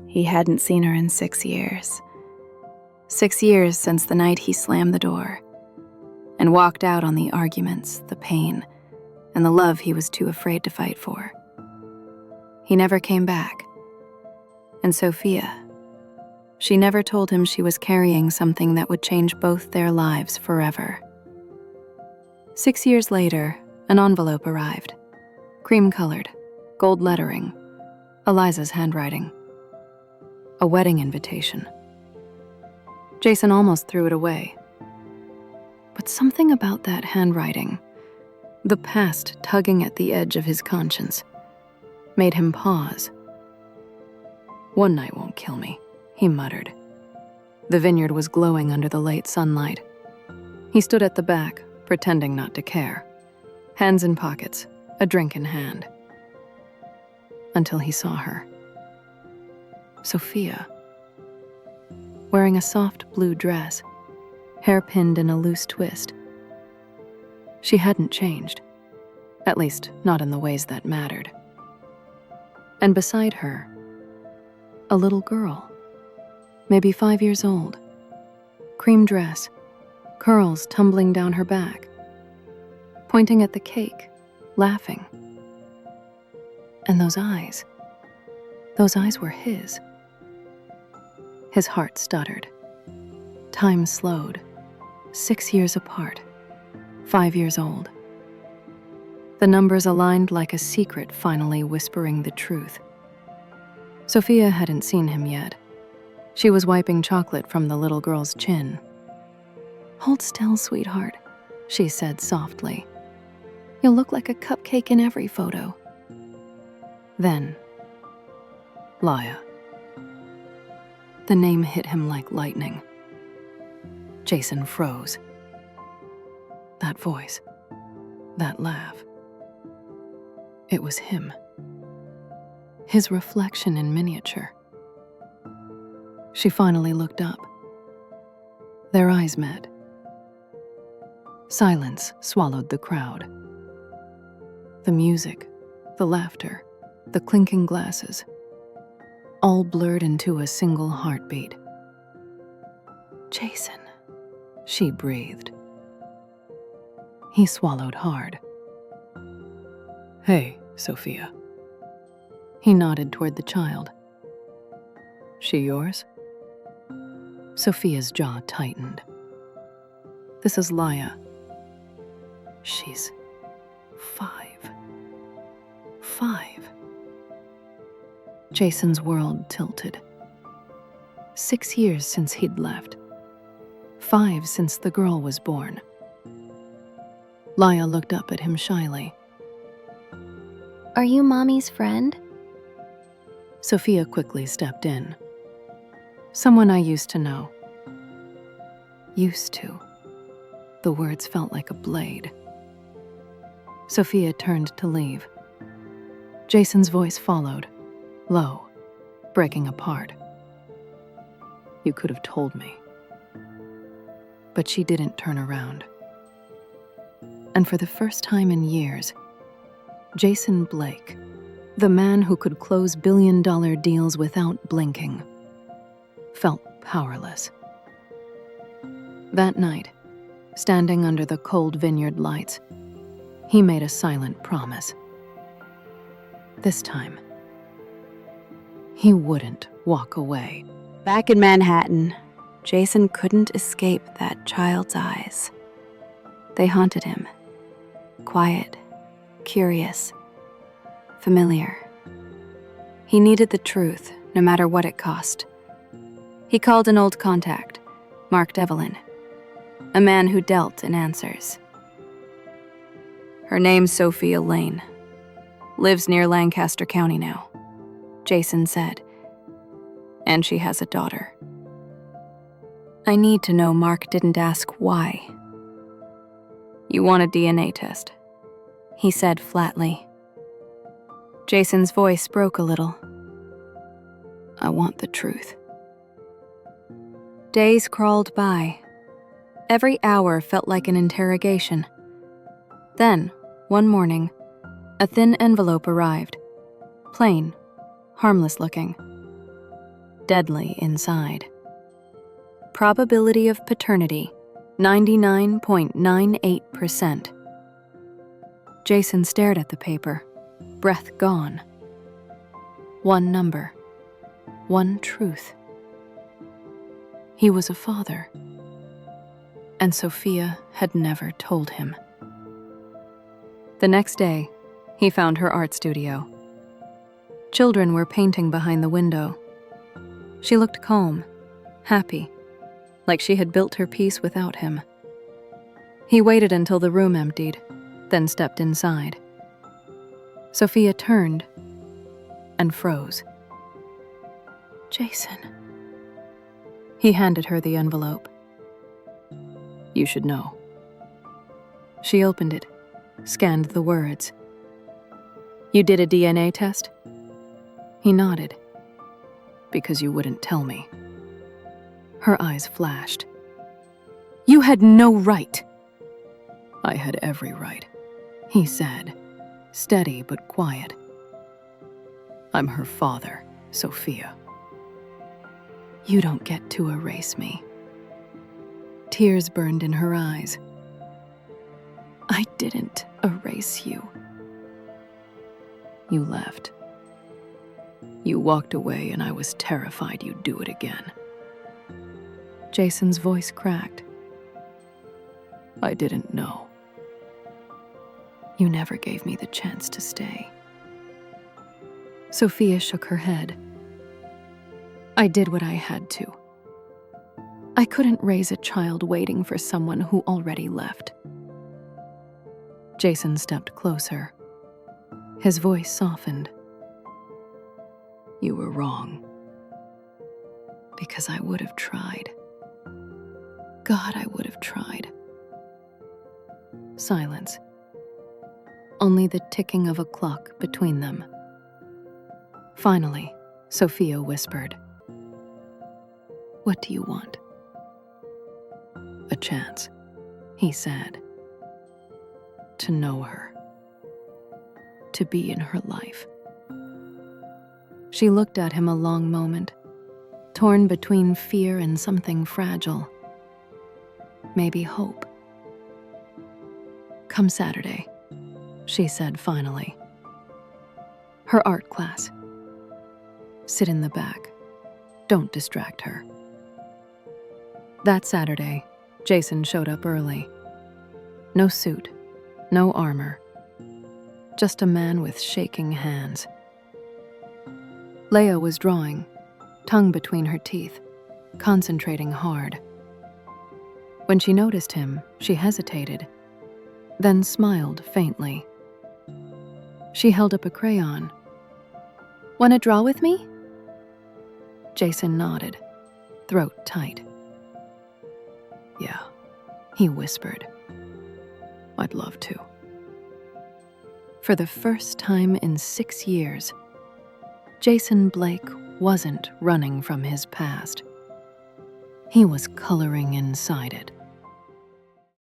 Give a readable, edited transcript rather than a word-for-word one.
He hadn't seen her in 6 years. 6 years since the night he slammed the door and walked out on the arguments, the pain, and the love he was too afraid to fight for. He never came back. And Sophia, she never told him she was carrying something that would change both their lives forever. 6 years later, an envelope arrived. Cream-colored, gold lettering, Eliza's handwriting. A wedding invitation. Jason almost threw it away. But something about that handwriting, the past tugging at the edge of his conscience, made him pause. "One night won't kill me," he muttered. The vineyard was glowing under the late sunlight. He stood at the back, pretending not to care, hands in pockets, a drink in hand. Until he saw her. Sophia. Wearing a soft blue dress, hair pinned in a loose twist. She hadn't changed, at least not in the ways that mattered. And beside her, a little girl, maybe 5 years old, cream dress, curls tumbling down her back, pointing at the cake, laughing. And those eyes were his. His heart stuttered. Time slowed. 6 years apart, 5 years old. The numbers aligned like a secret finally whispering the truth. Sophia hadn't seen him yet. She was wiping chocolate from the little girl's chin. "Hold still, sweetheart," she said softly. "You'll look like a cupcake in every photo." Then, Laya. The name hit him like lightning. Jason froze. That voice, that laugh. It was him. His reflection in miniature. She finally looked up. Their eyes met. Silence swallowed the crowd. The music, the laughter, the clinking glasses, all blurred into a single heartbeat. "Jason," she breathed. He swallowed hard. "Hey, Sophia." He nodded toward the child. "She yours?" Sophia's jaw tightened. "This is Laya. She's 5. 5. Jason's world tilted. 6 years since he'd left. 5 since the girl was born. Laya looked up at him shyly. "Are you Mommy's friend?" Sophia quickly stepped in. "Someone I used to know." Used to. The words felt like a blade. Sophia turned to leave. Jason's voice followed, low, breaking apart. "You could have told me." But she didn't turn around. And for the first time in years, Jason Blake, the man who could close billion-dollar deals without blinking, felt powerless. That night, standing under the cold vineyard lights, he made a silent promise. This time, he wouldn't walk away. Back in Manhattan, Jason couldn't escape that child's eyes. They haunted him. Quiet, curious, familiar. He needed the truth, no matter what it cost. He called an old contact, Mark Devlin, a man who dealt in answers. "Her name's Sophia Lane. Lives near Lancaster County now," Jason said. "And she has a daughter." "I need to know Mark didn't ask why." "You want a DNA test?" he said flatly. Jason's voice broke a little. "I want the truth." Days crawled by. Every hour felt like an interrogation. Then, one morning, a thin envelope arrived. Plain, harmless looking. deadly inside. Probability of paternity, 99.98%. Jason stared at the paper, breath gone. One number, one truth. He was a father, and Sophia had never told him. The next day, he found her art studio. Children were painting behind the window. She looked calm, happy, like she had built her piece without him. He waited until the room emptied, then stepped inside. Sophia turned and froze. "Jason." He handed her the envelope. "You should know." She opened it, scanned the words. "You did a DNA test?" He nodded. "Because you wouldn't tell me." Her eyes flashed. "You had no right." "I had every right," he said, steady but quiet. "I'm her father, Sophia." "You don't get to erase me." Tears burned in her eyes. "I didn't erase you." "You left. You walked away, and I was terrified you'd do it again." Jason's voice cracked. "I didn't know." "You never gave me the chance to stay." Sophia shook her head. "I did what I had to. I couldn't raise a child waiting for someone who already left." Jason stepped closer. His voice softened. "You were wrong." "Because I would have tried. God, I would have tried." Silence. Only the ticking of a clock between them. Finally, Sophia whispered, "What do you want?" "A chance," he said. "To know her. To be in her life." She looked at him a long moment, torn between fear and something fragile. Maybe hope. "Come Saturday," she said finally. "Her art class. Sit in the back. Don't distract her." That Saturday, Jason showed up early. No suit, no armor. Just a man with shaking hands. Leia was drawing, tongue between her teeth, concentrating hard. When she noticed him, she hesitated, then smiled faintly. She held up a crayon. "Want to draw with me?" Jason nodded, throat tight. "Yeah," he whispered. "I'd love to." For the first time in 6 years, Jason Blake wasn't running from his past. He was coloring inside it.